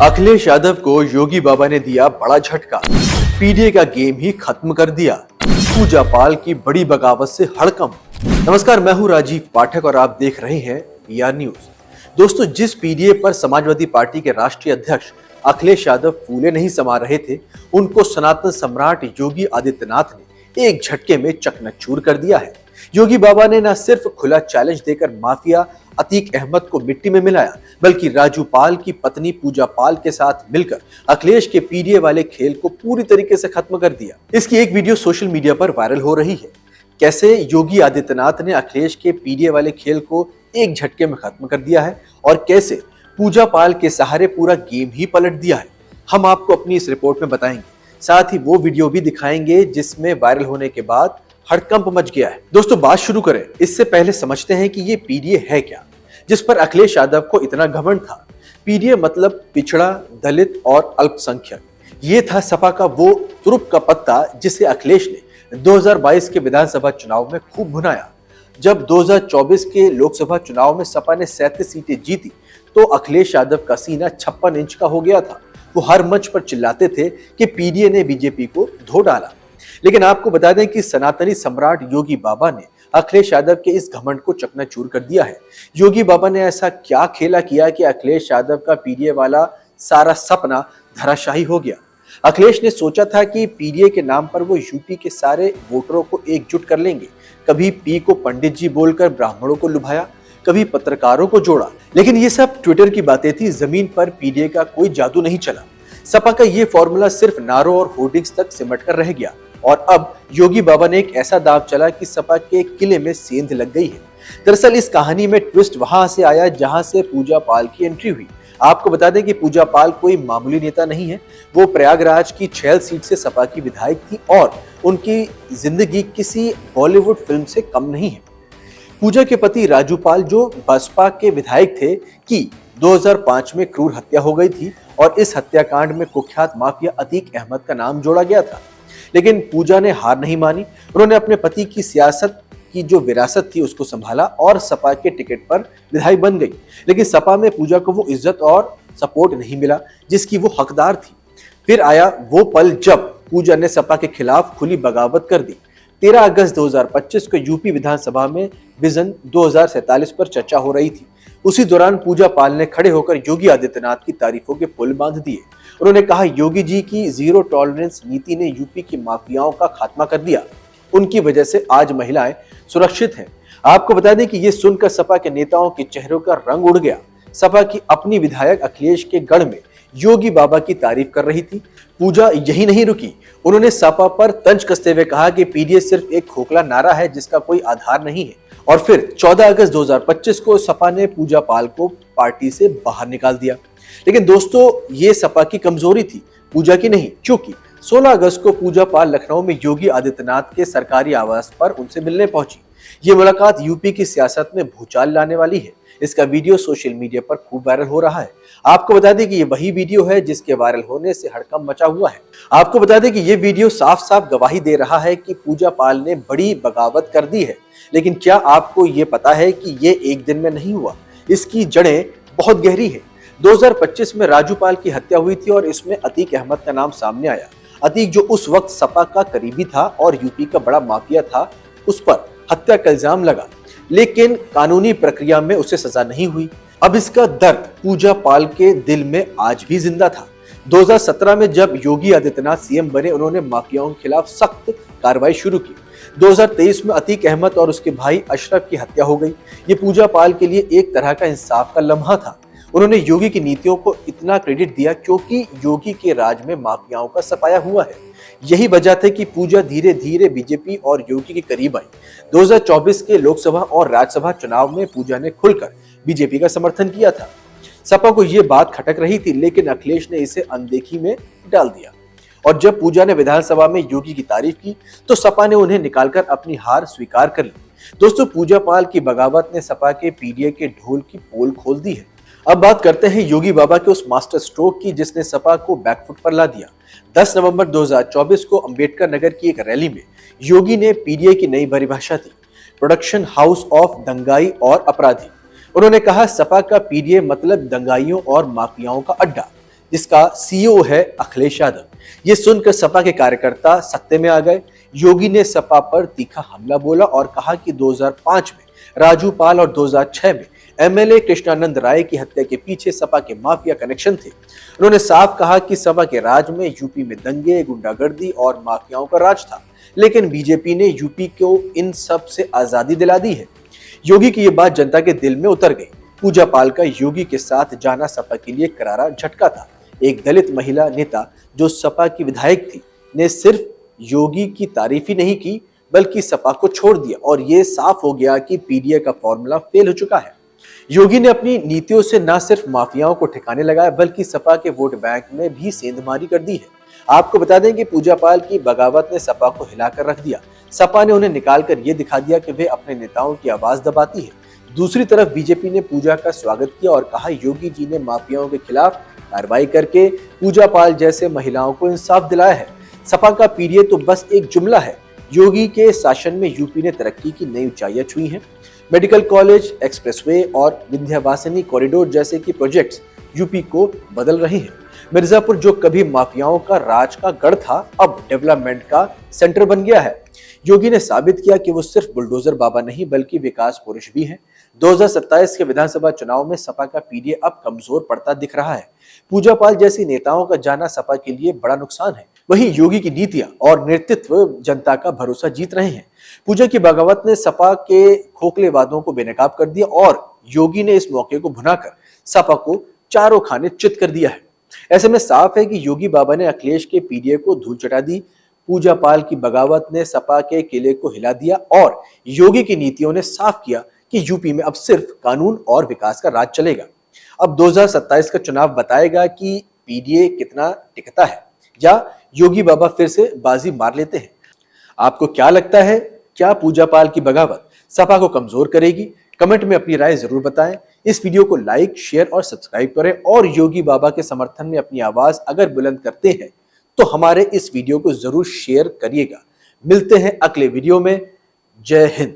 अखिलेश यादव को योगी बाबा ने दिया बड़ा झटका। पीडीए का गेम ही खत्म कर दिया। पूजा पाल की बड़ी बगावत से हड़कंप। नमस्कार, मैं हूं राजीव पाठक और आप देख रहे हैं पीआर न्यूज। दोस्तों, जिस पीडीए पर समाजवादी पार्टी के राष्ट्रीय अध्यक्ष अखिलेश यादव फूले नहीं समा रहे थे, उनको सनातन सम्राट योगी आदित्यनाथ ने एक झटके में चकनाचूर कर दिया है। योगी बाबा ने न सिर्फ खुला चैलेंज देकर माफिया अतीक अहमद को मिट्टी में मिलाया, बल्कि राजू पाल की पत्नी पूजा पाल के साथ मिलकर अखिलेश के पीडीए वाले खेल को पूरी तरीके से खत्म कर दिया। इसकी एक वीडियो सोशल मीडिया पर वायरल हो रही है। कैसे योगी आदित्यनाथ ने अखिलेश के पीडीए वाले खेल को एक झटके में खत्म कर दिया है और कैसे पूजा पाल के सहारे पूरा गेम ही पलट दिया है, हम आपको अपनी इस रिपोर्ट में बताएंगे। साथ ही वो वीडियो भी दिखाएंगे जिसमें वायरल होने के बाद हड़कंप मच गया है। दोस्तों, बात शुरू करें इससे पहले समझते हैं कि ये पीडीए है क्या, जिस पर अखिलेश यादव को इतना घमंड था। पीडीए मतलब पिछड़ा, दलित और अल्पसंख्यक। ये था सपा का वो तुरुप का पत्ता जिसे अखिलेश ने 2022 के विधानसभा चुनाव में खूब भुनाया। जब 2024 के लोकसभा चुनाव में सपा ने 37 सीटें जीती तो अखिलेश यादव का सीना 56 इंच का हो गया था। वो हर मंच पर चिल्लाते थे कि पीडीए ने बीजेपी को धो डाला। लेकिन आपको बता दें कि सनातनी सम्राट योगी बाबा ने अखिलेश यादव के इस घमंड को चकनाचूर कर दिया है। योगी बाबा ने ऐसा क्या खेला किया कि अखिलेश यादव का पीडीए वाला सारा सपना धराशायी हो गया। अखिलेश ने सोचा था कि पीडीए के नाम पर वो यूपी के सारे वोटरों को एकजुट कर लेंगे। कभी पी को पंडित जी बोलकर ब्राह्मणों को लुभाया, कभी पत्रकारों को जोड़ा। लेकिन ये सब ट्विटर की बातें थी, जमीन पर पीडीए का कोई जादू नहीं चला। सपा का ये फॉर्मूला सिर्फ नारों और होर्डिंग्स तक सिमट कर रह गया और अब योगी बाबा ने एक ऐसा दांव चला कि सपा के किले में सेंध लग गई है। दरअसल इस कहानी में ट्विस्ट वहां से आया जहां से पूजा पाल की एंट्री हुई। आपको बता दें कि पूजा पाल कोई मामूली नेता नहीं है। वो प्रयागराज की 6 सीट से सपा की विधायक थी और उनकी जिंदगी किसी बॉलीवुड फिल्म से कम नहीं है। पूजा के पति राजू पाल, जो बसपा के विधायक थे, की 2005 में क्रूर हत्या हो गई थी और इस हत्याकांड में कुख्यात माफिया अतीक अहमद का नाम जोड़ा गया था। लेकिन पूजा ने हार नहीं मानी। उन्होंने अपने पति की सियासत की जो विरासत थी उसको संभाला और सपा के टिकट पर विधायक बन गई। लेकिन सपा में पूजा को वो इज्जत और सपोर्ट नहीं मिला जिसकी वो हकदार थी। फिर आया वो पल जब पूजा ने सपा के खिलाफ खुली बगावत कर दी। 13 अगस्त 2025 को यूपी विधानसभा में विजन 2047 पर चर्चा हो रही थी। उसी दौरान पूजा पाल ने खड़े होकर योगी आदित्यनाथ की तारीफों के पुल बांध दिए। उन्होंने कहा, योगी जी की जीरो टॉलरेंस नीति ने यूपी की माफियाओं का खात्मा कर दिया। उनकी वजह से आज महिलाएं सुरक्षित हैं। आपको बता दें कि ये सुनकर सपा के नेताओं के चेहरों का रंग उड़ गया। सपा की अपनी विधायक अखिलेश के गढ़ में योगी बाबा की तारीफ कर रही थी। पूजा यही नहीं रुकी। उन्होंने सपा पर तंज कसते हुए कहा कि पीडीए सिर्फ एक खोखला नारा है जिसका कोई आधार नहीं है। और फिर 14 अगस्त 2025 को सपा ने पूजा पाल को पार्टी से बाहर निकाल दिया। लेकिन दोस्तों, ये सपा की कमजोरी थी, पूजा की नहीं, क्योंकि 16 अगस्त को पूजा पाल लखनऊ में योगी आदित्यनाथ के सरकारी आवास पर उनसे मिलने पहुंची। ये मुलाकात यूपी की सियासत में भूचाल लाने वाली है। इसका वीडियो सोशल मीडिया पर खूब वायरल हो रहा है। आपको बता दें कि ये वही वीडियो है जिसके वायरल होने से हड़कंप मचा हुआ है। आपको बता दें कि ये वीडियो साफ साफ गवाही दे रहा है कि पूजा पाल ने बड़ी बगावत कर दी है। लेकिन क्या आपको ये पता है कि ये एक दिन में नहीं हुआ? इसकी जड़ें बहुत गहरी है। 2025 में राजू पाल की हत्या हुई थी और इसमें अतीक अहमद का नाम सामने आया। अतीक, जो उस वक्त सपा का करीबी था और यूपी का बड़ा माफिया था, उस पर हत्या का इल्जाम लगा। लेकिन कानूनी प्रक्रिया में उसे सजा नहीं हुई। अब इसका दर्द पूजा पाल के दिल में आज भी जिंदा था। 2017 में जब योगी आदित्यनाथ सीएम बने, उन्होंने माफियाओं के खिलाफ सख्त कार्रवाई शुरू की। 2023 में अतीक अहमद और उसके भाई अशरफ की हत्या हो गई। ये पूजा पाल के लिए एक तरह का इंसाफ का लम्हा था। उन्होंने योगी की नीतियों को इतना क्रेडिट दिया क्योंकि योगी के राज में माफियाओं का सफाया हुआ है। यही वजह थी कि पूजा धीरे धीरे बीजेपी और योगी के करीब आई। 2024 के लोकसभा और राज्यसभा चुनाव में पूजा ने खुलकर बीजेपी का समर्थन किया था। सपा को यह बात खटक रही थी, लेकिन अखिलेश ने इसे अनदेखी में डाल दिया। और जब पूजा ने विधानसभा में योगी की तारीफ की तो सपा ने उन्हें निकालकर अपनी हार स्वीकार कर ली। दोस्तों, पूजा पाल की बगावत ने सपा के पीडीए के ढोल की पोल खोल दी है। अब बात करते हैं योगी बाबा के उस मास्टर स्ट्रोक की जिसने सपा को बैकफुट पर ला दिया। 10 नवंबर 2024 को अंबेडकर नगर की एक रैली में योगी ने पीडीए की नई परिभाषा दी, प्रोडक्शन हाउस ऑफ दंगाई और अपराधी। उन्होंने कहा, सपा का पीडीए मतलब दंगाइयों और माफियाओं का अड्डा। जिसका सीईओ है अखिलेश यादव। ये सुनकर सपा के कार्यकर्ता सत्ते में आ गए। योगी ने सपा पर तीखा हमला बोला और कहा कि 2005 में राजू पाल और 2006 में एमएलए कृष्णानंद राय की हत्या के पीछे सपा के माफिया कनेक्शन थे। उन्होंने साफ कहा कि सपा के राज में यूपी में दंगे, गुंडागर्दी और माफियाओं का राज था, लेकिन बीजेपी ने यूपी को इन सब से आजादी दिला दी है। योगी की ये बात जनता के दिल में उतर गई। पूजा पाल का योगी के साथ जाना सपा के लिए करारा झटका था। एक दलित महिला नेता जो सपा की विधायक थी ने सिर्फ योगी की तारीफ ही नहीं की बल्कि सपा को छोड़ दिया और ये साफ हो गया कि पीडीए का फॉर्मूला फेल हो चुका है। योगी ने अपनी नीतियों से न सिर्फ माफियाओं को ठिकाने लगाया बल्कि सपा के वोट बैंक में भी सेंधमारी कर दी है। आपको बता दें कि पूजा पाल की बगावत ने सपा को हिलाकर रख दिया। सपा ने उन्हें निकालकर ये दिखा दिया कि वे अपने नेताओं की आवाज दबाती है। दूसरी तरफ बीजेपी ने पूजा का स्वागत किया और कहा योगी जी ने माफियाओं के खिलाफ कार्रवाई करके पूजा पाल जैसे महिलाओं को इंसाफ दिलाया है। सपा का पीडीए तो बस एक जुमला है। योगी के शासन में यूपी ने तरक्की की नई ऊंचाइयां छुई हैं। मेडिकल कॉलेज, एक्सप्रेसवे और विंध्यवासिनी कॉरिडोर जैसे कि प्रोजेक्ट्स यूपी को बदल रहे हैं। मिर्जापुर जो कभी माफियाओं का राज का गढ़ था अब डेवलपमेंट का सेंटर बन गया है। योगी ने साबित किया कि वो सिर्फ बुलडोजर बाबा नहीं बल्कि विकास पुरुष भी हैं। 2027 के विधानसभा चुनाव में सपा का पीडीए अब कमजोर पड़ता दिख रहा है। पूजा पाल जैसी नेताओं का जाना सपा के लिए बड़ा नुकसान है। वहीं योगी की नीतियां और नेतृत्व जनता का भरोसा जीत रहे हैं। पूजा की बगावत ने सपा के खोखले वादों को बेनकाब कर दिया और योगी ने इस मौके को भुनाकर सपा को चारों खाने चित कर दिया है। ऐसे में साफ है कि योगी बाबा ने अखिलेश के पीडीए को धूल चटा दी। पूजा पाल की बगावत ने सपा के किले को हिला दिया और योगी की नीतियों ने साफ किया कि यूपी में अब सिर्फ कानून और विकास का राज चलेगा। अब 2027 का चुनाव बताएगा कि पीडीए कितना टिकता है या योगी बाबा फिर से बाजी मार लेते हैं। आपको क्या लगता है, क्या पूजा पाल की बगावत सपा को कमजोर करेगी? कमेंट में अपनी राय जरूर बताएं। इस वीडियो को लाइक, शेयर और सब्सक्राइब करें और योगी बाबा के समर्थन में अपनी आवाज अगर बुलंद करते हैं तो हमारे इस वीडियो को जरूर शेयर करिएगा। मिलते हैं अगले वीडियो में। जय हिंद।